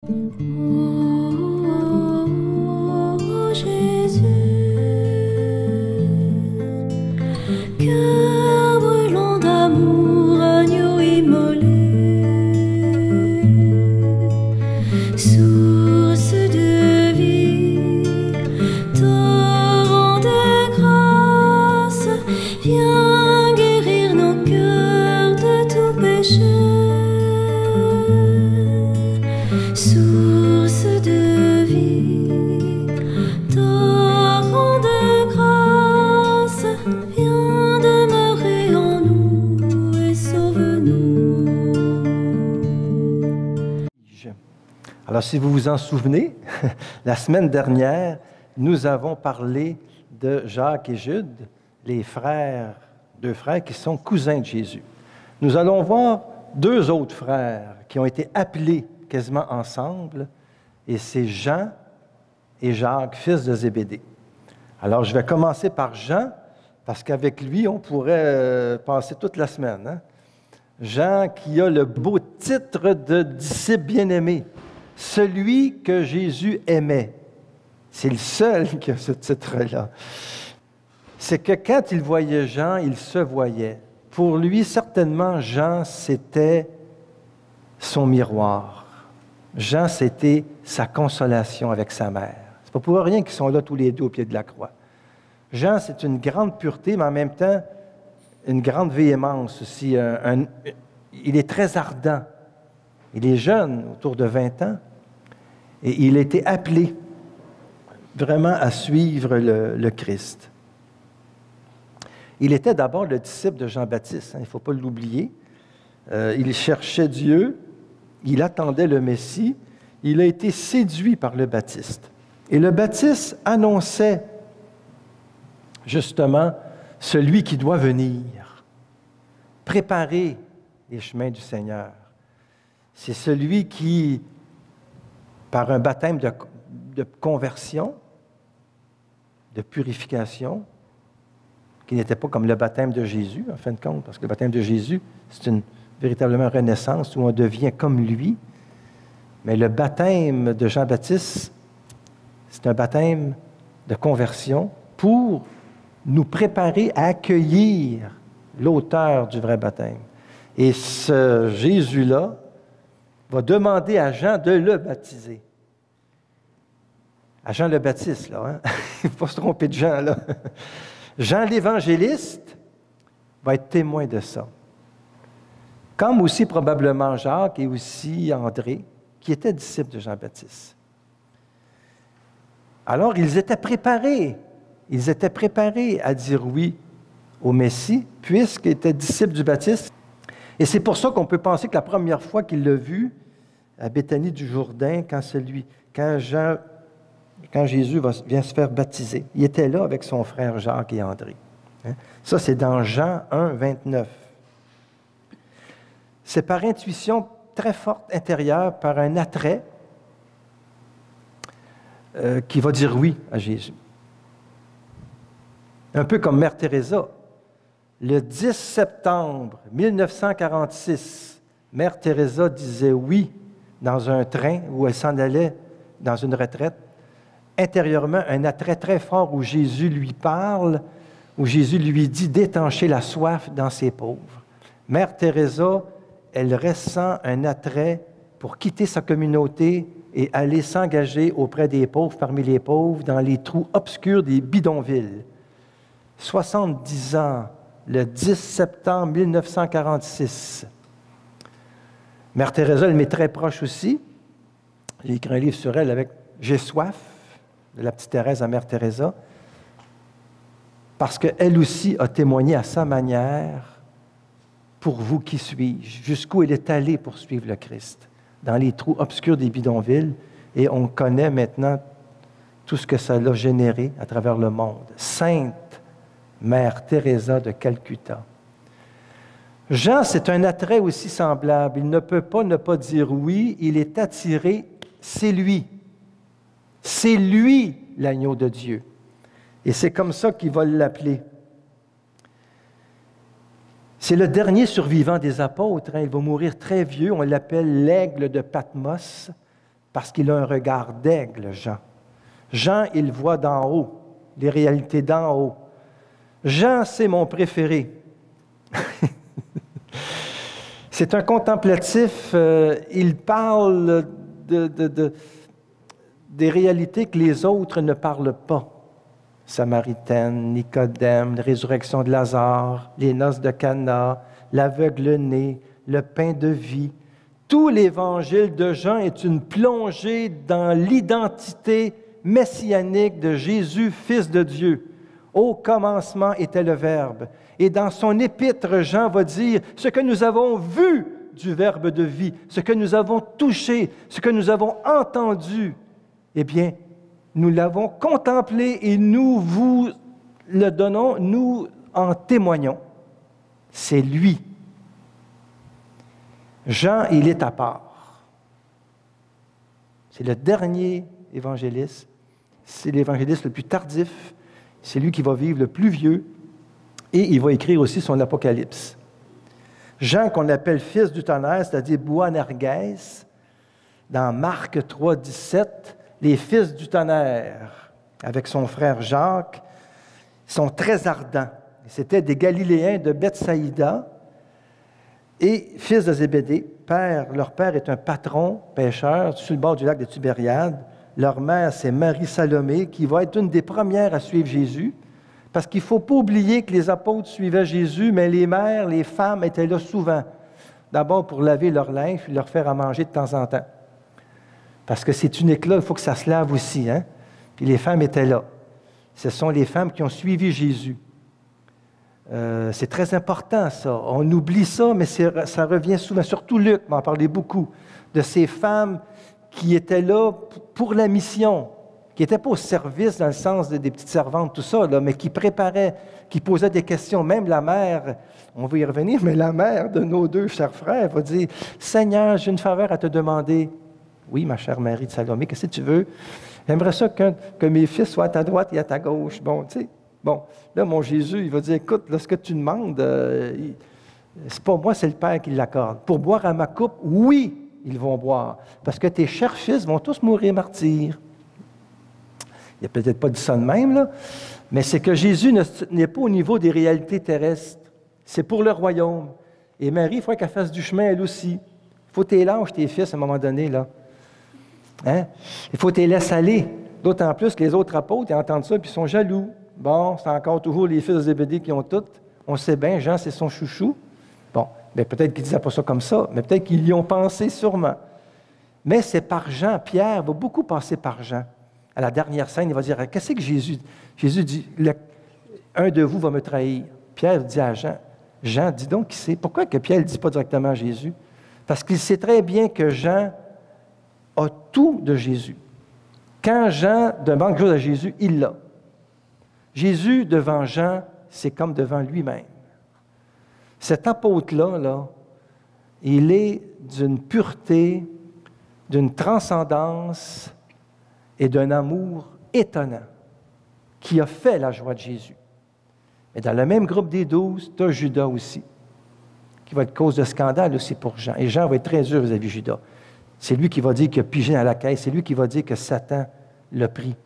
Oh, Jésus, cœur brûlant d'amour, agneau immolé, source de vie, torrent de grâce, viens guérir nos cœurs de tout péché. Source de vie, torrent de grâce, viens demeurer en nous et sauve-nous. Alors, si vous vous en souvenez, la semaine dernière, nous avons parlé de Jacques et Jude, les frères, deux frères qui sont cousins de Jésus. Nous allons voir deux autres frères qui ont été appelés quasiment ensemble, et c'est Jean et Jacques, fils de Zébédée. Alors, je vais commencer par Jean, parce qu'avec lui, on pourrait passer toute la semaine. Hein? Jean qui a le beau titre de disciple bien-aimé, celui que Jésus aimait. C'est le seul qui a ce titre-là. C'est que quand il voyait Jean, il se voyait. Pour lui, certainement, Jean, c'était son miroir. Jean, c'était sa consolation avec sa mère. C'est pas pour rien qu'ils sont là tous les deux au pied de la croix. Jean, c'est une grande pureté, mais en même temps, une grande véhémence aussi. Il est très ardent. Il est jeune, autour de 20 ans, et il a été appelé vraiment à suivre le Christ. Il était d'abord le disciple de Jean-Baptiste, hein, il ne faut pas l'oublier. Il cherchait Dieu. Il attendait le Messie. Il a été séduit par le Baptiste. Et le Baptiste annonçait justement celui qui doit venir, préparer les chemins du Seigneur. C'est celui qui, par un baptême de conversion, de purification, qui n'était pas comme le baptême de Jésus, en fin de compte, parce que le baptême de Jésus, c'est une véritablement renaissance où on devient comme lui. Mais le baptême de Jean-Baptiste, c'est un baptême de conversion pour nous préparer à accueillir l'auteur du vrai baptême. Et ce Jésus-là va demander à Jean de le baptiser. À Jean le Baptiste, là. Hein? Il ne faut pas se tromper de Jean, là. Jean l'évangéliste va être témoin de ça. Comme aussi probablement Jacques et aussi André, qui étaient disciples de Jean-Baptiste. Alors, ils étaient préparés. Ils étaient préparés à dire oui au Messie, puisqu'ils étaient disciples du Baptiste. Et c'est pour ça qu'on peut penser que la première fois qu'il l'a vu, à Béthanie du Jourdain, quand Jésus vient se faire baptiser, il était là avec son frère Jacques et André. Hein? Ça, c'est dans Jean 1, 29. C'est par intuition très forte intérieure, par un attrait, qui va dire oui à Jésus. Un peu comme Mère Teresa. Le 10 septembre 1946, Mère Teresa disait oui dans un train où elle s'en allait dans une retraite. Intérieurement, un attrait très fort où Jésus lui parle, où Jésus lui dit d'étancher la soif dans ses pauvres. Mère Teresa, elle ressent un attrait pour quitter sa communauté et aller s'engager auprès des pauvres, parmi les pauvres, dans les trous obscurs des bidonvilles. 70 ans, le 10 septembre 1946. Mère Teresa, elle m'est très proche aussi. J'ai écrit un livre sur elle avec « J'ai soif », de la petite Thérèse à Mère Teresa, parce qu'elle aussi a témoigné à sa manière « Pour vous, qui suis-je ?» Jusqu'où elle est allée pour suivre le Christ, dans les trous obscurs des bidonvilles, et on connaît maintenant tout ce que ça l'a généré à travers le monde. Sainte Mère Teresa de Calcutta. Jean, c'est un attrait aussi semblable. Il ne peut pas ne pas dire oui, il est attiré, c'est lui. C'est lui, l'agneau de Dieu. Et c'est comme ça qu'il va l'appeler. C'est le dernier survivant des apôtres. Hein. Il va mourir très vieux. On l'appelle l'aigle de Patmos parce qu'il a un regard d'aigle, Jean. Jean, il voit d'en haut, les réalités d'en haut. Jean, c'est mon préféré. C'est un contemplatif, il parle des réalités que les autres ne parlent pas. Samaritaine, Nicodème, la résurrection de Lazare, les noces de Cana, l'aveugle-né, le pain de vie. Tout l'évangile de Jean est une plongée dans l'identité messianique de Jésus, Fils de Dieu. Au commencement était le Verbe. Et dans son épître, Jean va dire ce que nous avons vu du Verbe de vie, ce que nous avons touché, ce que nous avons entendu. Eh bien, nous l'avons contemplé et nous vous le donnons, nous en témoignons. C'est lui. Jean, il est à part. C'est le dernier évangéliste. C'est l'évangéliste le plus tardif. C'est lui qui va vivre le plus vieux. Et il va écrire aussi son Apocalypse. Jean, qu'on appelle fils du tonnerre, c'est-à-dire Boanerges, dans Marc 3, 17, les fils du tonnerre, avec son frère Jacques, sont très ardents. C'étaient des Galiléens de Bethsaïda et fils de Zébédée. Leur père est un patron, pêcheur, sur le bord du lac de Tibériade. Leur mère, c'est Marie-Salomé, qui va être une des premières à suivre Jésus. Parce qu'il ne faut pas oublier que les apôtres suivaient Jésus, mais les mères, les femmes étaient là souvent. D'abord pour laver leur linge et leur faire à manger de temps en temps. Parce que ces tuniques-là, il faut que ça se lave aussi. Hein? Puis les femmes étaient là. Ce sont les femmes qui ont suivi Jésus. C'est très important, ça. On oublie ça, mais ça revient souvent. Surtout Luc m'en parlait beaucoup. De ces femmes qui étaient là pour la mission, qui n'étaient pas au service dans le sens des petites servantes, tout ça, là, mais qui préparaient, qui posaient des questions. Même la mère, on va y revenir, mais la mère de nos deux chers frères va dire « Seigneur, j'ai une faveur à te demander. » « Oui, ma chère Marie de Salomé, qu'est-ce que tu veux? J'aimerais ça que mes fils soient à ta droite et à ta gauche. » Bon, tu sais, bon, là, mon Jésus, il va dire « Écoute, là, ce que tu demandes, c'est pas moi, c'est le Père qui l'accorde. Pour boire à ma coupe, oui, ils vont boire, parce que tes chers fils vont tous mourir martyrs. » Il n'a peut-être pas dit ça de même, là, mais c'est que Jésus n'est pas au niveau des réalités terrestres. C'est pour le royaume. Et Marie, il faut qu'elle fasse du chemin, elle aussi. Il faut t'es lâches, tes fils, à un moment donné, là. Hein? Il faut t'es laisser aller. D'autant plus que les autres apôtres, ils entendent ça, puis ils sont jaloux. Bon, c'est encore toujours les fils de Zébédée qui ont tout. On sait bien, Jean, c'est son chouchou. Bon, mais peut-être qu'ils ne disaient pas ça comme ça, mais peut-être qu'ils y ont pensé sûrement. Mais c'est par Jean. Pierre va beaucoup passer par Jean. À la dernière scène, il va dire, qu'est-ce que Jésus dit, un de vous va me trahir. Pierre dit à Jean, dis donc qui c'est. Pourquoi que Pierre ne dit pas directement à Jésus? Parce qu'il sait très bien que Jean a tout de Jésus. Quand Jean demande quelque chose à Jésus, il l'a. Jésus, devant Jean, c'est comme devant lui-même. Cet apôtre-là, là, il est d'une pureté, d'une transcendance et d'un amour étonnant qui a fait la joie de Jésus. Mais dans le même groupe des 12, tu as Judas aussi, qui va être cause de scandale aussi pour Jean. Et Jean va être très dur vis-à-vis de Judas. C'est lui qui va dire qu'il a pigé à la caisse. C'est lui qui va dire que Satan l'a pris,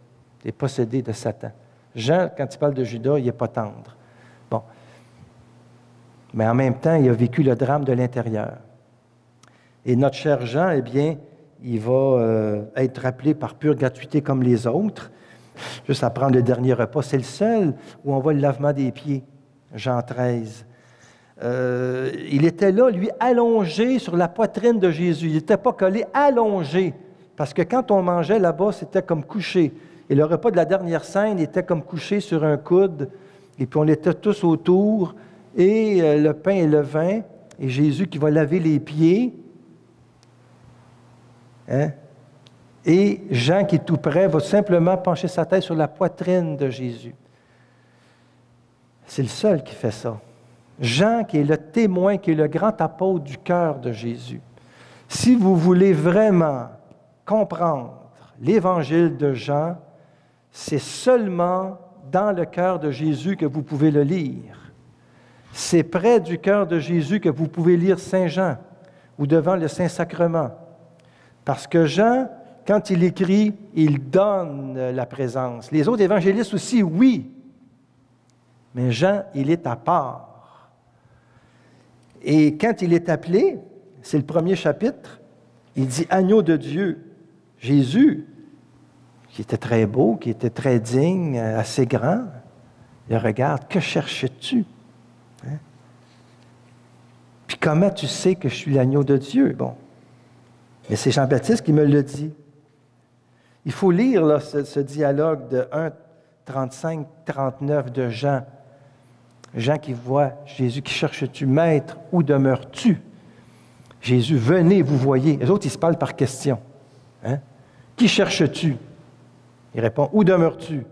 est possédé de Satan. Jean, quand il parle de Judas, il n'est pas tendre. Bon. Mais en même temps, il a vécu le drame de l'intérieur. Et notre cher Jean, eh bien, il va être rappelé par pure gratuité comme les autres. Juste à prendre le dernier repas. C'est le seul où on voit le lavement des pieds. Jean 13. Il était là, lui, allongé sur la poitrine de Jésus. Il n'était pas collé, allongé. Parce que quand on mangeait là-bas, c'était comme couché. Et le repas de la dernière scène était comme couché sur un coude. Et puis on était tous autour. Et le pain et le vin. Et Jésus qui va laver les pieds. Hein? Et Jean, qui est tout près, va simplement pencher sa tête sur la poitrine de Jésus. C'est le seul qui fait ça. Jean, qui est le témoin, qui est le grand apôtre du cœur de Jésus. Si vous voulez vraiment comprendre l'évangile de Jean, c'est seulement dans le cœur de Jésus que vous pouvez le lire. C'est près du cœur de Jésus que vous pouvez lire Saint Jean ou devant le Saint-Sacrement. Parce que Jean, quand il écrit, il donne la présence. Les autres évangélistes aussi, oui. Mais Jean, il est à part. Et quand il est appelé, c'est le premier chapitre, il dit « Agneau de Dieu ». Jésus, qui était très beau, qui était très digne, assez grand, il regarde, que cherches-tu? Hein? Puis comment tu sais que je suis l'agneau de Dieu? Bon, mais c'est Jean-Baptiste qui me le dit. Il faut lire là, ce dialogue de 1, 35, 39 de Jean. Jean qui voit Jésus, qui cherches-tu, maître, où demeures-tu? Jésus, venez, vous voyez. Les autres, ils se parlent par question. Hein? Qui cherches-tu? Il répond, où demeures-tu?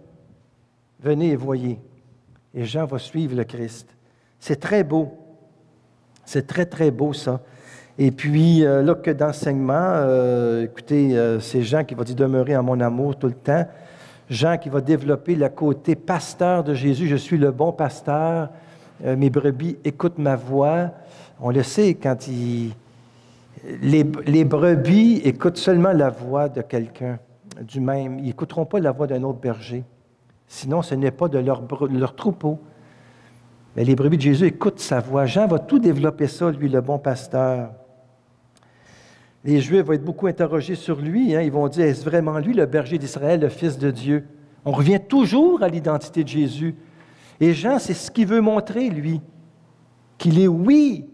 Venez et voyez. Et Jean va suivre le Christ. C'est très beau. C'est très, très beau, ça. Et puis, là, que d'enseignement, écoutez, c'est Jean qui va dire « Demeurer en mon amour » tout le temps. Jean qui va développer le côté pasteur de Jésus. « Je suis le bon pasteur. Mes brebis écoutent ma voix. » On le sait, quand les brebis écoutent seulement la voix de quelqu'un du même. Ils n'écouteront pas la voix d'un autre berger. Sinon, ce n'est pas de leur troupeau. Mais les brebis de Jésus écoutent sa voix. Jean va tout développer ça, lui, le bon pasteur. Les Juifs vont être beaucoup interrogés sur lui. Hein. Ils vont dire, est-ce vraiment lui, le berger d'Israël, le Fils de Dieu? On revient toujours à l'identité de Jésus. Et Jean, c'est ce qu'il veut montrer, lui, qu'il est oui.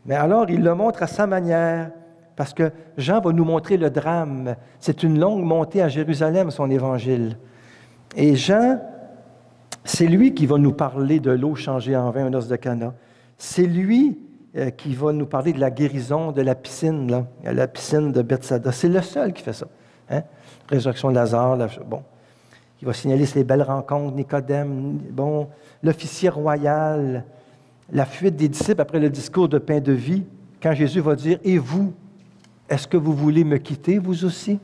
Mais alors, il le montre à sa manière, parce que Jean va nous montrer le drame. C'est une longue montée à Jérusalem, son évangile. Et Jean, c'est lui qui va nous parler de l'eau changée en vin, un os de Cana. C'est lui qui va nous parler de la guérison de la piscine, là, la piscine de Bethsaida. C'est le seul qui fait ça. Hein? Résurrection de Lazare, bon. Il va signaler les belles rencontres, Nicodème, bon, l'officier royal, la fuite des disciples après le discours de pain de vie, quand Jésus va dire « Et vous, est-ce que vous voulez me quitter, vous aussi? »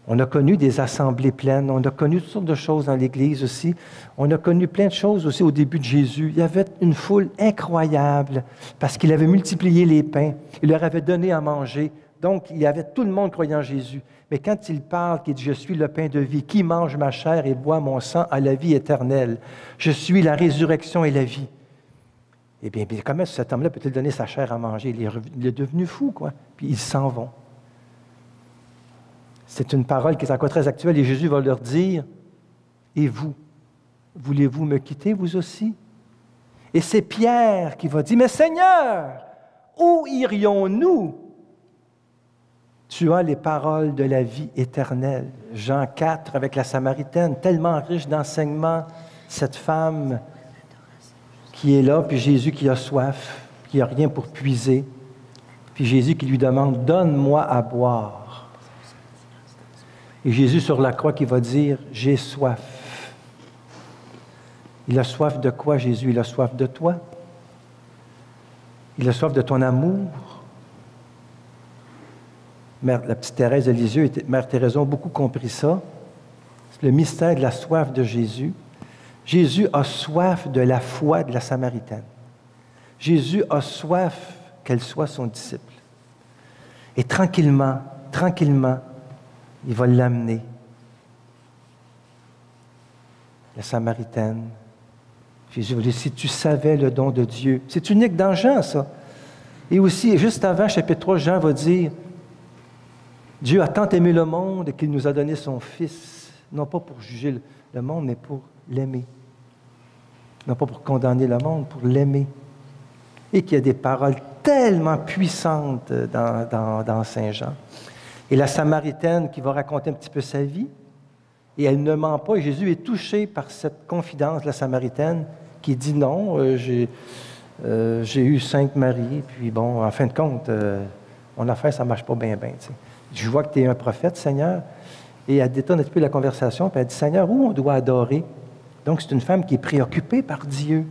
On a connu des assemblées pleines, on a connu toutes sortes de choses dans l'Église aussi. On a connu plein de choses aussi au début de Jésus. Il y avait une foule incroyable parce qu'il avait multiplié les pains, il leur avait donné à manger. Donc, il y avait tout le monde croyant en Jésus. Mais quand il parle, qu'il dit « Je suis le pain de vie, qui mange ma chair et boit mon sang a la vie éternelle. Je suis la résurrection et la vie. » Eh bien, comment cet homme-là peut-il donner sa chair à manger? Il est devenu fou, quoi. Puis ils s'en vont. C'est une parole qui est encore très actuelle et Jésus va leur dire « Et vous, voulez-vous me quitter, vous aussi? » Et c'est Pierre qui va dire « Mais Seigneur, où irions-nous? Tu as les paroles de la vie éternelle. » Jean 4 avec la Samaritaine, tellement riche d'enseignements, cette femme qui est là, puis Jésus qui a soif, qui n'a rien pour puiser, puis Jésus qui lui demande « Donne-moi à boire. » Et Jésus sur la croix qui va dire « J'ai soif. » Il a soif de quoi, Jésus? Il a soif de toi. Il a soif de ton amour. La petite Thérèse de Lisieux et Mère Thérèse ont beaucoup compris ça. C'est le mystère de la soif de Jésus. Jésus a soif de la foi de la Samaritaine. Jésus a soif qu'elle soit son disciple. Et tranquillement, il va l'amener. La Samaritaine. Jésus va dire, si tu savais le don de Dieu. C'est unique dans Jean, ça. Et aussi, juste avant, chapitre 3, Jean va dire, Dieu a tant aimé le monde qu'il nous a donné son Fils, non pas pour juger le monde, mais pour l'aimer. Non pas pour condamner le monde, pour l'aimer. Et qu'il y a des paroles tellement puissantes dans Saint Jean. Et la Samaritaine qui va raconter un petit peu sa vie, et elle ne ment pas, et Jésus est touché par cette confidence de la Samaritaine qui dit non, j'ai eu 5 maris, puis bon, en fin de compte, mon affaire, ça ne marche pas bien. Je vois que tu es un prophète, Seigneur. Et elle détonne un petit peu la conversation, puis elle dit, Seigneur, où on doit adorer? Donc, c'est une femme qui est préoccupée par Dieu.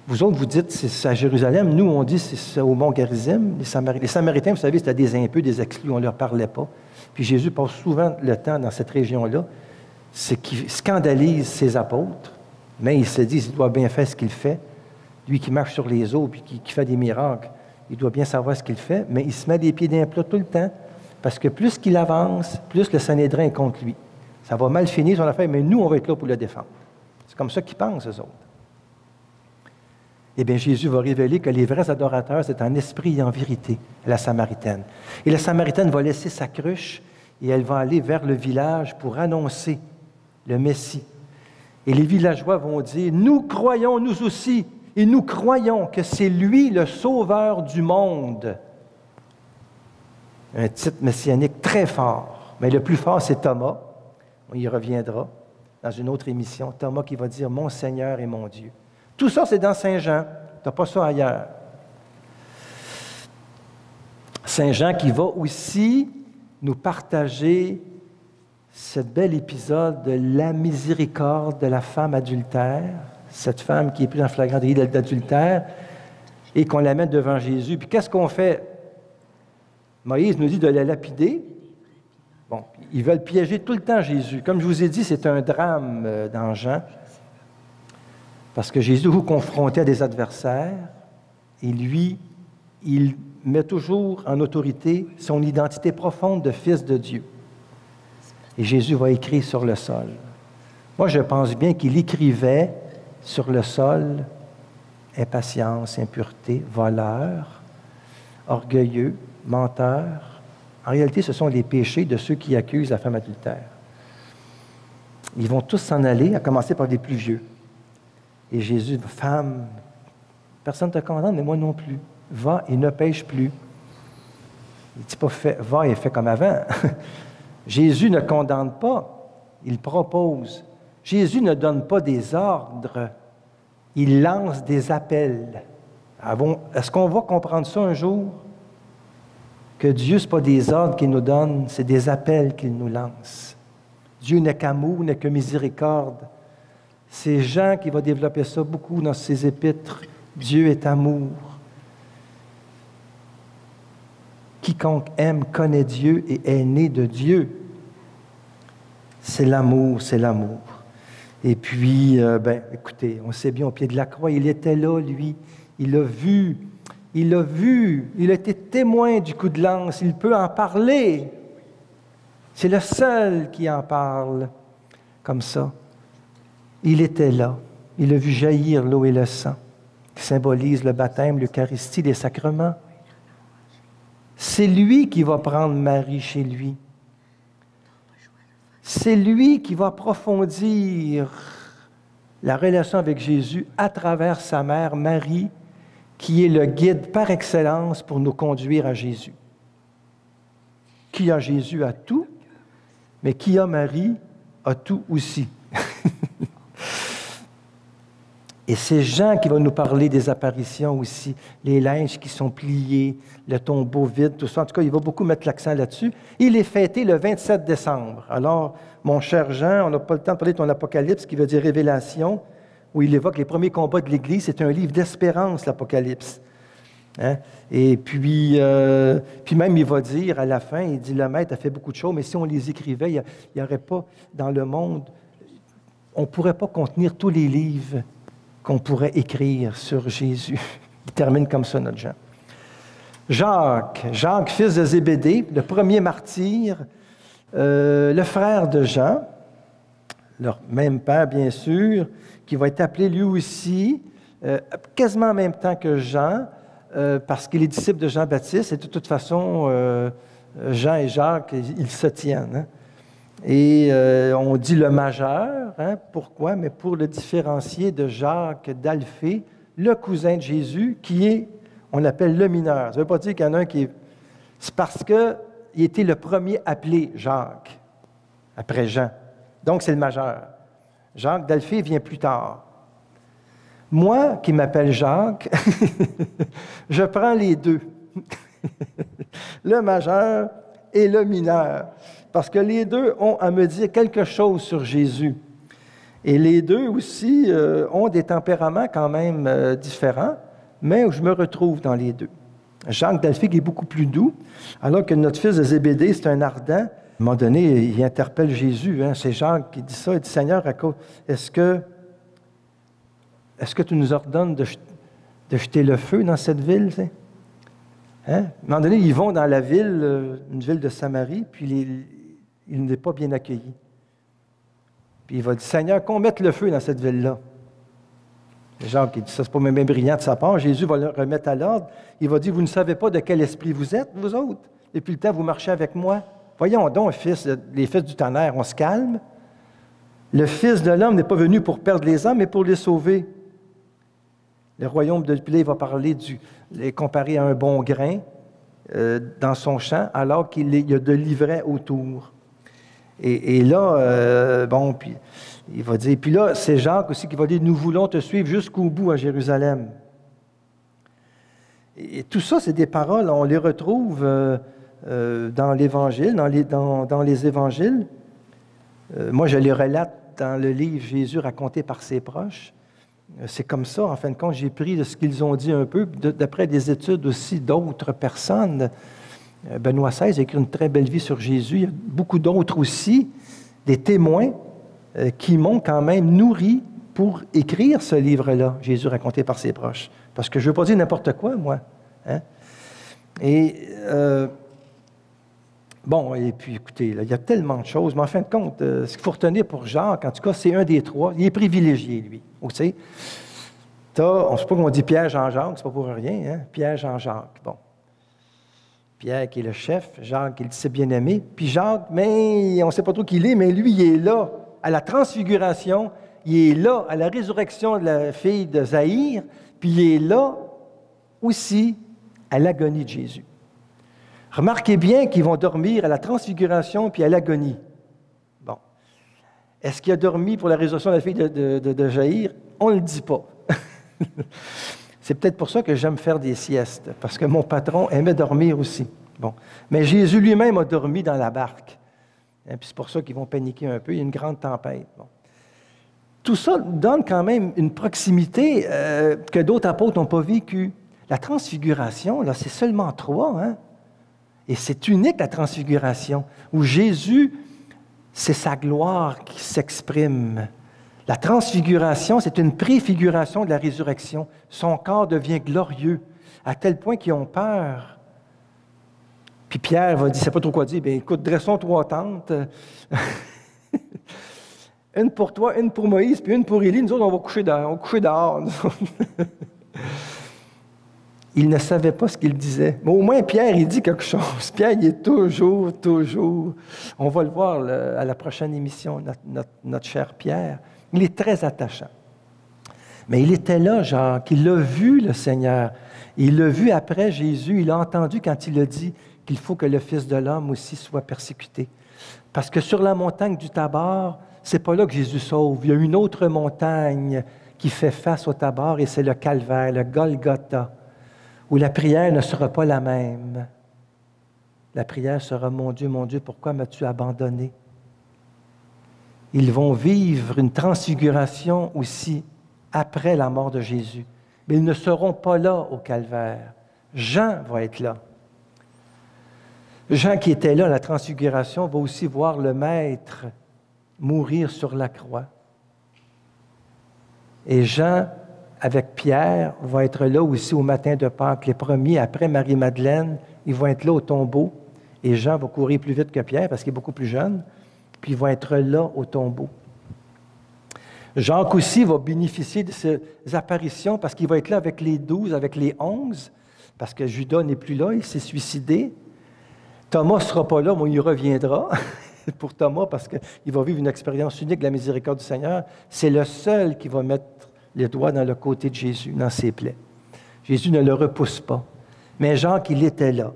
Vous autres, vous dites, c'est à Jérusalem. Nous, on dit, c'est au mont Garizim. Les Samaritains, vous savez, c'était des impurs, des exclus, on ne leur parlait pas. Puis Jésus passe souvent le temps dans cette région-là. C'est qu'il scandalise ses apôtres, mais il se dit, il doit bien faire ce qu'il fait. Lui qui marche sur les eaux, puis qui fait des miracles. il doit bien savoir ce qu'il fait, mais il se met les pieds d'un plat tout le temps, parce que plus qu'il avance, plus le Sanhédrin est contre lui. Ça va mal finir son affaire, mais nous, on va être là pour le défendre. C'est comme ça qu'ils pensent, eux autres. Eh bien, Jésus va révéler que les vrais adorateurs, c'est en esprit et en vérité, la Samaritaine. Et la Samaritaine va laisser sa cruche et elle va aller vers le village pour annoncer le Messie. Et les villageois vont dire, « Nous croyons, nous aussi, et nous croyons que c'est lui le sauveur du monde. » Un titre messianique très fort. Mais le plus fort, c'est Thomas. On y reviendra dans une autre émission. Thomas qui va dire « Mon Seigneur et mon Dieu ». Tout ça, c'est dans Saint Jean. Tu n'as pas ça ailleurs. Saint Jean qui va aussi nous partager ce bel épisode de la miséricorde de la femme adultère, cette femme qui est prise en flagrant délit d'adultère, et qu'on l'amène devant Jésus. Puis qu'est-ce qu'on fait? Moïse nous dit de la lapider. Bon, ils veulent piéger tout le temps Jésus. Comme je vous ai dit, c'est un drame dans Jean, parce que Jésus vous confrontait à des adversaires, et lui, il met toujours en autorité son identité profonde de fils de Dieu. Et Jésus va écrire sur le sol. Moi, je pense bien qu'il écrivait sur le sol impatience, impureté, voleur, orgueilleux, menteur. En réalité, ce sont les péchés de ceux qui accusent la femme adultère. Ils vont tous s'en aller, à commencer par les plus vieux. Et Jésus dit, « Femme, personne ne te condamne, mais moi non plus. Va et ne pêche plus. » Il ne dit pas « Va et fais comme avant. » Jésus ne condamne pas, il propose. Jésus ne donne pas des ordres, il lance des appels. Est-ce qu'on va comprendre ça un jour? Que Dieu, ce n'est pas des ordres qu'il nous donne, c'est des appels qu'il nous lance. Dieu n'est qu'amour, n'est que miséricorde. C'est Jean qui va développer ça beaucoup dans ses épîtres. Dieu est amour. Quiconque aime connaît Dieu et est né de Dieu. C'est l'amour, c'est l'amour. Et puis, écoutez, on sait bien, au pied de la croix, il était là, lui. Il a vu, il a été témoin du coup de lance, il peut en parler. C'est le seul qui en parle comme ça. Il était là, il a vu jaillir l'eau et le sang, qui symbolisent le baptême, l'Eucharistie, les sacrements. C'est lui qui va prendre Marie chez lui. C'est lui qui va approfondir la relation avec Jésus à travers sa mère, Marie, qui est le guide par excellence pour nous conduire à Jésus. Qui a Jésus a tout, mais qui a Marie a tout aussi. Et c'est Jean qui va nous parler des apparitions aussi, les linges qui sont pliés, le tombeau vide, tout ça. En tout cas, il va beaucoup mettre l'accent là-dessus. Il est fêté le 27 décembre. Alors, mon cher Jean, on n'a pas le temps de parler de ton Apocalypse, qui veut dire Révélation, où il évoque les premiers combats de l'Église. C'est un livre d'espérance, l'Apocalypse. Hein? Et puis même, il va dire à la fin, il dit, le Maître a fait beaucoup de choses, mais si on les écrivait, il n'y aurait pas dans le monde, on ne pourrait pas contenir tous les livres qu'on pourrait écrire sur Jésus. Il termine comme ça, notre Jean. Jacques, fils de Zébédée, le premier martyr, le frère de Jean, leur même père, bien sûr, qui va être appelé lui aussi, quasiment en même temps que Jean, parce qu'il est disciple de Jean-Baptiste, et de toute façon, Jean et Jacques, ils se tiennent. Hein? Et on dit le majeur, hein? Pourquoi? Mais pour le différencier de Jacques d'Alphée, le cousin de Jésus, qui est, on appelle le mineur. Ça ne veut pas dire qu'il y en a un qui est... C'est parce qu'il était le premier appelé Jacques, après Jean. Donc, c'est le majeur. Jacques d'Alphée vient plus tard. Moi, qui m'appelle Jacques, je prends les deux. Le majeur et le mineur. Parce que les deux ont à me dire quelque chose sur Jésus. Et les deux aussi ont des tempéraments quand même différents, mais je me retrouve dans les deux. Jacques d'Alphée est beaucoup plus doux, alors que notre fils de Zébédée, c'est un ardent. À un moment donné, il interpelle Jésus. Hein, c'est Jacques qui dit ça. Il dit, Seigneur, est-ce que tu nous ordonnes de jeter le feu dans cette ville? T'sais? Hein? À un moment donné, ils vont dans la ville, une ville de Samarie, puis il n'est pas bien accueilli. Puis il va dire, Seigneur, qu'on mette le feu dans cette ville-là. Jacques, il dit, ça, c'est pas même brillant de sa part. Jésus va le remettre à l'ordre. Il va dire, vous ne savez pas de quel esprit vous êtes, vous autres. Depuis le temps, vous marchez avec moi. Voyons donc, les fils du tonnerre, on se calme. Le Fils de l'homme n'est pas venu pour perdre les hommes, mais pour les sauver. Le royaume de Pilé va parler comparé à un bon grain dans son champ, alors qu'il y a de l'ivraie autour. Et là, puis il va dire, puis là, c'est Jacques aussi qui va dire, nous voulons te suivre jusqu'au bout à Jérusalem. Et tout ça, c'est des paroles, on les retrouve dans l'Évangile, dans les Évangiles. Moi, je les relate dans le livre Jésus raconté par ses proches. C'est comme ça, en fin de compte, j'ai pris de ce qu'ils ont dit un peu, d'après des études aussi d'autres personnes. Benoît XVI a écrit une très belle vie sur Jésus. Il y a beaucoup d'autres aussi, des témoins qui m'ont quand même nourri pour écrire ce livre-là, Jésus raconté par ses proches. Parce que je ne veux pas dire n'importe quoi, moi. Hein? Et puis écoutez, là, il y a tellement de choses, mais en fin de compte, ce qu'il faut retenir pour Jacques, en tout cas, c'est un des trois. Il est privilégié, lui. Vous savez, on ne sait pas qu'on dit Pierre, Jean-Jacques, c'est pas pour rien, hein? Pierre, Jean-Jacques. Bon. Pierre qui est le chef, Jacques qui est le disciple bien-aimé, puis Jacques, mais on ne sait pas trop qui il est, mais lui, il est là à la transfiguration, il est là à la résurrection de la fille de Zaïre, puis il est là aussi à l'agonie de Jésus. Remarquez bien qu'ils vont dormir à la transfiguration puis à l'agonie. Bon. Est-ce qu'il a dormi pour la résurrection de la fille de Jaïr? On ne le dit pas. C'est peut-être pour ça que j'aime faire des siestes, parce que mon patron aimait dormir aussi. Bon. Mais Jésus lui-même a dormi dans la barque. Puis c'est pour ça qu'ils vont paniquer un peu. Il y a une grande tempête. Bon. Tout ça donne quand même une proximité que d'autres apôtres n'ont pas vécue. La transfiguration, là, c'est seulement 3, hein? Et c'est unique, la transfiguration, où Jésus, c'est sa gloire qui s'exprime. La transfiguration, c'est une préfiguration de la résurrection. Son corps devient glorieux, à tel point qu'ils ont peur. Puis Pierre va dire, il ne sait pas trop quoi dire, bien écoute, dressons 3 tentes. Une pour toi, une pour Moïse, puis une pour Élie. Nous autres, on va coucher dehors. Il ne savait pas ce qu'il disait. Mais au moins, Pierre, il dit quelque chose. Pierre, il est toujours. On va le voir à la prochaine émission, notre cher Pierre. Il est très attachant. Mais il était là, Jacques. Il a vu le Seigneur. Il l'a vu après Jésus. Il a entendu quand il a dit qu'il faut que le Fils de l'homme aussi soit persécuté. Parce que sur la montagne du Tabor, c'est pas là que Jésus sauve. Il y a une autre montagne qui fait face au Tabor et c'est le Calvaire, le Golgotha, où la prière ne sera pas la même. La prière sera « Mon Dieu, pourquoi m'as-tu abandonné? » Ils vont vivre une transfiguration aussi après la mort de Jésus. Mais ils ne seront pas là au Calvaire. Jean va être là. Jean qui était là à la transfiguration va aussi voir le Maître mourir sur la croix. Et Jean, avec Pierre, va être là aussi au matin de Pâques. Les premiers, après Marie-Madeleine, ils vont être là au tombeau. Et Jean va courir plus vite que Pierre parce qu'il est beaucoup plus jeune. Puis ils vont être là au tombeau. Jacques aussi va bénéficier de ces apparitions parce qu'il va être là avec les 12, avec les 11, parce que Judas n'est plus là, il s'est suicidé. Thomas ne sera pas là, mais il reviendra pour Thomas parce qu'il va vivre une expérience unique de la miséricorde du Seigneur. C'est le seul qui va mettre les doigts dans le côté de Jésus, dans ses plaies. Jésus ne le repousse pas. Mais Jacques, il était là.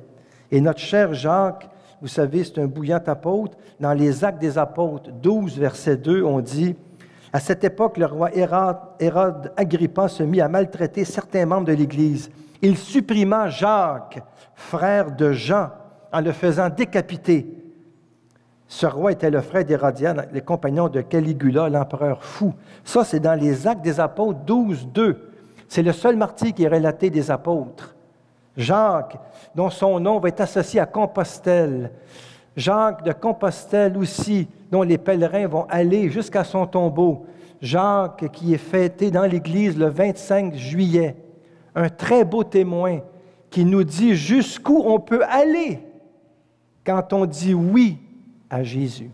Et notre cher Jacques, vous savez, c'est un bouillant apôtre. Dans les Actes des Apôtres, 12, verset 2, on dit « À cette époque, le roi Hérode Agrippa se mit à maltraiter certains membres de l'Église. Il supprima Jacques, frère de Jean, en le faisant décapiter. Ce roi était le frère d'Hérodiane, les compagnons de Caligula, l'empereur fou. » Ça, c'est dans les Actes des Apôtres 12, 2. C'est le seul martyr qui est relaté des apôtres. Jacques, dont son nom va être associé à Compostelle. Jacques de Compostelle aussi, dont les pèlerins vont aller jusqu'à son tombeau. Jacques qui est fêté dans l'Église le 25 juillet. Un très beau témoin qui nous dit jusqu'où on peut aller quand on dit oui à Jésus.